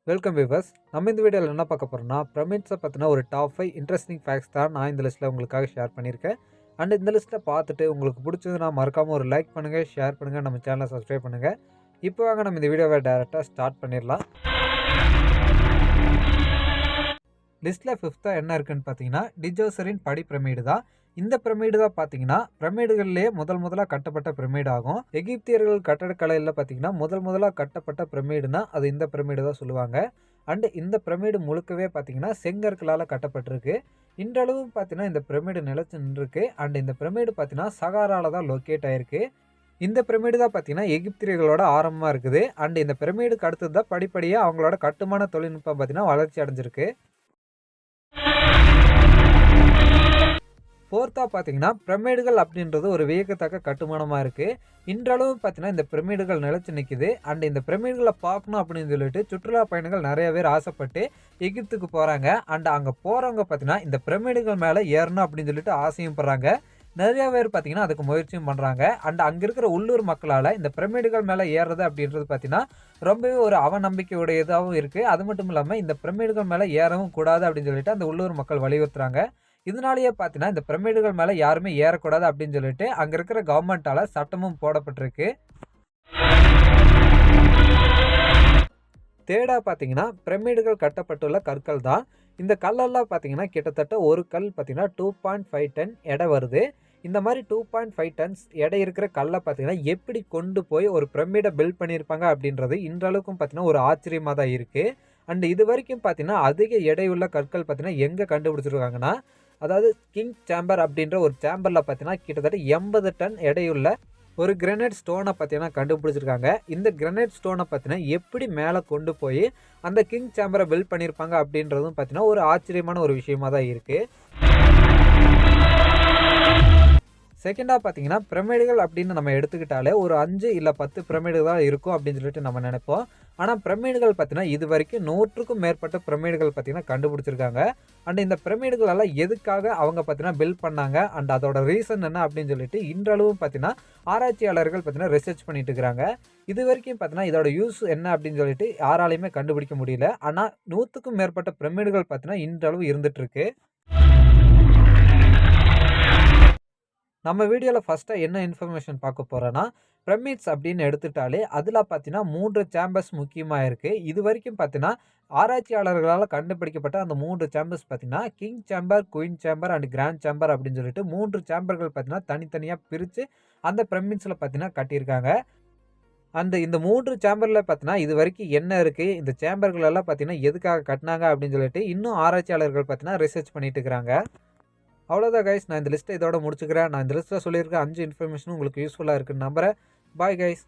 Welcome viewers. நம்ம இந்த வீடியோவில் என்ன பார்க்க போகிறோம்னா, பிரமிட்ஸை பற்றின ஒரு டாப் 5 இன்ட்ரெஸ்டிங் ஃபேக்ட்ஸ் தான் நான் இந்த லிஸ்ட்டில் உங்களுக்காக ஷேர் பண்ணியிருக்கேன். அண்ட் இந்த லிஸ்ட்டை பார்த்துட்டு உங்களுக்கு பிடிச்சதுன்னா மறக்காமல் ஒரு லைக் பண்ணுங்கள், ஷேர் பண்ணுங்கள், நம்ம சேனலை சப்ஸ்கிரைப் பண்ணுங்கள். இப்போ வாங்க நம்ம இந்த வீடியோவை டேரெக்டாக ஸ்டார்ட் பண்ணிடலாம். லிஸ்ட்டில் 5th என்ன இருக்குன்னு பார்த்தீங்கன்னா, டிஜோசரின் படி பிரமிடு தான். இந்த பிரமிடு தான் பார்த்தீங்கன்னா பிரமிடுகள்லேயே முதலாக கட்டப்பட்ட பிரமிடு ஆகும். எகிப்தியர்கள் கட்டடக்கலையில் பார்த்தீங்கன்னா முதலாக கட்டப்பட்ட பிரமிடுனா அது இந்த பிரமிடு தான் சொல்லுவாங்க. அண்டு இந்த பிரமிடு முழுக்கவே பார்த்தீங்கன்னா செங்கற்களால் கட்டப்பட்டிருக்கு. இன்றளவு பார்த்தீங்கன்னா இந்த பிரமிடு நிலைச்சு நின்றுருக்கு. அண்ட் இந்த பிரமிடு பார்த்தீங்கன்னா சகாரால தான் லொக்கேட் ஆயிருக்கு. இந்த பிரமிடு தான் பார்த்தீங்கன்னா எகிப்தியர்களோட ஆரம்பமாக இருக்குது. அண்ட் இந்த பிரமிடுக்கு அடுத்தது தான் படிப்படியாக அவங்களோட கட்டுமான தொழில்நுட்பம் பார்த்தீங்கன்னா வளர்ச்சி அடைஞ்சிருக்கு. 4th பார்த்தீங்கன்னா பிரமிடுகள் அப்படின்றது ஒரு வியக்கத்தக்க கட்டுமானமாக இருக்குது. இன்றளவு பார்த்தீங்கன்னா இந்த பிரமிடுகள் நிலைச்சு நிற்குது. அண்ட் இந்த பிரமிடுகளை பார்க்கணும் அப்படின்னு சொல்லிட்டு சுற்றுலா பயணிகள் நிறைய பேர் ஆசைப்பட்டு எகிப்துக்கு போகிறாங்க. அண்ட் அங்கே போகிறவங்க பார்த்தீங்கன்னா இந்த பிரமிடுகள் மேலே ஏறணும் அப்படின்னு சொல்லிட்டு ஆசையும் படுறாங்க. நிறைய பேர் பார்த்தீங்கன்னா அதுக்கு முயற்சியும் பண்ணுறாங்க. அண்ட் அங்கே இருக்கிற உள்ளூர் மக்களால் இந்த பிரமிடுகள் மேலே ஏறுறது அப்படின்றது பார்த்தீங்கன்னா ரொம்பவே ஒரு அவநம்பிக்கை உடையதாகவும் இருக்குது. அது மட்டும் இல்லாமல் இந்த பிரமிடுகள் மேலே ஏறவும் கூடாது அப்படின்னு சொல்லிட்டு அந்த உள்ளூர் மக்கள் வலியுறுத்துறாங்க. இதனாலேயே பார்த்தீங்கன்னா இந்த பிரமிடுகள் மேலே யாருமே ஏறக்கூடாது அப்படின்னு சொல்லிட்டு அங்கே இருக்கிற கவர்மெண்ட்டால் சட்டமும் போடப்பட்டிருக்கு. தேடா பார்த்தீங்கன்னா பிரமிடுகள் கட்டப்பட்டுள்ள கற்கள் தான். இந்த கல்லெல்லாம் பார்த்தீங்கன்னா கிட்டத்தட்ட ஒரு கல் பார்த்தீங்கன்னா 2.5 டன் எடை வருது. இந்த மாதிரி 2.5 டன்ஸ் எடை இருக்கிற கல்லை பார்த்தீங்கன்னா எப்படி கொண்டு போய் ஒரு பிரமிடை பில்ட் பண்ணியிருப்பாங்க அப்படின்றது இன்றளவுக்கும் பார்த்தீங்கன்னா ஒரு ஆச்சரியமாக தான் இருக்குது. அண்ட் இது வரைக்கும் பார்த்தீங்கன்னா அதிக எடையுள்ள கற்கள் பார்த்தீங்கன்னா எங்கே கண்டுபிடிச்சிருக்காங்கன்னா, அதாவது கிங் சேம்பர் அப்படின்ற ஒரு சேம்பரில் பார்த்தீங்கன்னா கிட்டத்தட்ட 80 டன் எடையுள்ள ஒரு கிரனைட் ஸ்டோனை பார்த்தீங்கன்னா கண்டுபிடிச்சிருக்காங்க. இந்த கிரனைட் ஸ்டோனை பார்த்தீங்கன்னா எப்படி மேலே கொண்டு போய் அந்த கிங் சேம்பரை பில்ட் பண்ணியிருப்பாங்க அப்படின்றதும் பார்த்தீங்கன்னா ஒரு ஆச்சரியமான ஒரு விஷயமா தான் இருக்குது. செகண்டாக பார்த்தீங்கன்னா பிரமிடுகள் அப்படின்னு நம்ம எடுத்துக்கிட்டாலே ஒரு 5 இல்லை 10 பிரமிடுகள் தான் இருக்கும் அப்படின்னு சொல்லிட்டு நம்ம நினைப்போம். ஆனால் பிரமிடுகள் பார்த்தீங்கன்னா இது வரைக்கும் 100க்கும் மேற்பட்ட பிரமிடுகள் பார்த்தீங்கன்னா கண்டுபிடிச்சிருக்காங்க. அண்ட் இந்த பிரமிடுகளெல்லாம் எதுக்காக அவங்க பார்த்தீங்கன்னா பில்ட் பண்ணாங்க அண்ட் அதோட ரீசன் என்ன அப்படின்னு சொல்லிட்டு இன்றளவும் பார்த்தீங்கன்னா ஆராய்ச்சியாளர்கள் பார்த்தீங்கன்னா ரிசர்ச் பண்ணிட்டு இருக்கிறாங்க. இது வரைக்கும் பார்த்தீங்கன்னா இதோட யூஸ் என்ன அப்படின்னு சொல்லிட்டு யாராலையுமே கண்டுபிடிக்க முடியல. ஆனால் 100க்கும் மேற்பட்ட பிரமிடுகள் பார்த்தீங்கன்னா இன்றளவு இருந்துட்டு இருக்கு. நம்ம வீடியோவில் ஃபஸ்ட்டாக என்ன இன்ஃபர்மேஷன் பார்க்க போகிறோன்னா, பிரமிட்ஸ் அப்படின்னு எடுத்துட்டாலே அதில் பார்த்தீங்கன்னா 3 சேம்பர்ஸ் முக்கியமாக இருக்குது. இது வரைக்கும் பார்த்தீங்கன்னா ஆராய்ச்சியாளர்களால் கண்டுபிடிக்கப்பட்ட அந்த 3 சேம்பர்ஸ் பார்த்தீங்கன்னா king chamber, queen chamber and grand chamber அப்படின்னு சொல்லிட்டு 3 சேம்பர்கள் பார்த்தீங்கன்னா தனித்தனியாக பிரித்து அந்த பிரமிட்ஸில் பார்த்தீங்கன்னா கட்டியிருக்காங்க. இந்த 3 சேம்பரில் பார்த்தீங்கன்னா இது வரைக்கும் என்ன இருக்குது, இந்த சேம்பர்கள் எல்லாம் பார்த்தீங்கன்னா எதுக்காக கட்டினாங்க அப்படின்னு சொல்லிட்டு இன்னும் ஆராய்ச்சியாளர்கள் பார்த்தீங்கன்னா ரிசர்ச் பண்ணிட்டு இருக்கிறாங்க. அவ்வளோதான் கைஸ், நான் இந்த லிஸ்ட்டை இதோட முடிச்சுக்கிறேன். நான் இந்த லிஸ்ட்டில் சொல்லியிருக்க 5 இன்ஃபர்மேஷனும் உங்களுக்கு யூஸ்ஃபுல்லாக இருக்குன்னு நம்புகிறேன். Bye guys.